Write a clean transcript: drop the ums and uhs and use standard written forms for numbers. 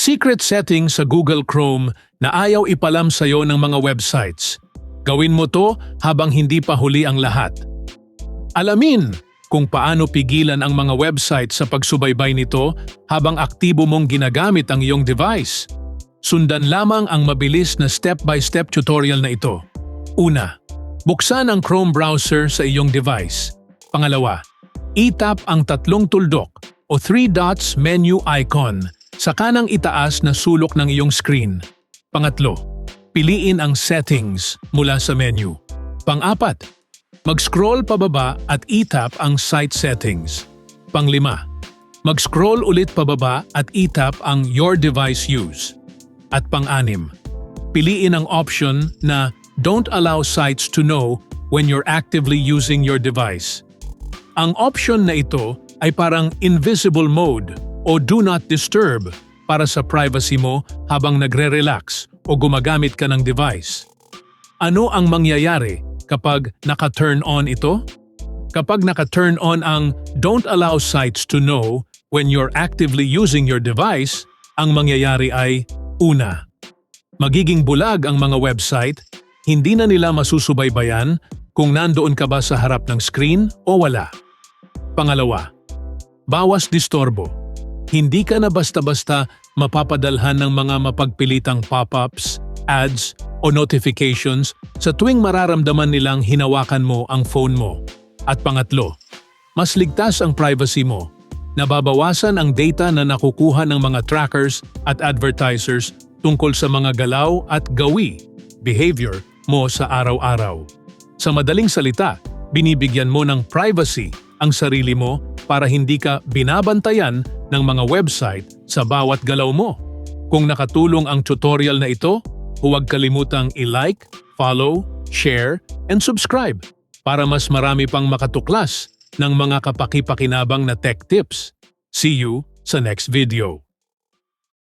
Secret setting sa Google Chrome na ayaw ipalam sa'yo ng mga websites. Gawin mo to habang hindi pa huli ang lahat. Alamin kung paano pigilan ang mga website sa pagsubaybay nito habang aktibo mong ginagamit ang iyong device. Sundan lamang ang mabilis na step-by-step tutorial na ito. Una, buksan ang Chrome browser sa iyong device. Pangalawa, i-tap ang tatlong tuldok o 3 dots menu icon sa kanang itaas na sulok ng iyong screen. Pangatlo, piliin ang settings mula sa menu. Pang-apat, mag-scroll pababa at i-tap ang site settings. Pang-lima, mag-scroll ulit pababa at i-tap ang your device use. At pang-anim, piliin ang option na don't allow sites to know when you're actively using your device. Ang option na ito ay parang invisible mode o do not disturb para sa privacy mo habang nagre-relax o gumagamit ka ng device. Ano ang mangyayari kapag naka-turn on ito? Kapag naka-turn on ang don't allow sites to know when you're actively using your device, ang mangyayari ay una, magiging bulag ang mga website, hindi na nila masusubaybayan kung nandoon ka ba sa harap ng screen o wala. Pangalawa, bawas disturbo. Hindi ka na basta-basta mapapadalhan ng mga mapagpilitang pop-ups, ads, o notifications sa tuwing mararamdaman nilang hinawakan mo ang phone mo. At pangatlo, mas ligtas ang privacy mo. Nababawasan ang data na nakukuha ng mga trackers at advertisers tungkol sa mga galaw at gawi, behavior mo sa araw-araw. Sa madaling salita, binibigyan mo ng privacy ang sarili mo para hindi ka binabantayan ng mga website sa bawat galaw mo. Kung nakatulong ang tutorial na ito, huwag kalimutang i-like, follow, share, and subscribe para mas marami pang makatuklas ng mga kapaki-pakinabang na tech tips. See you sa next video.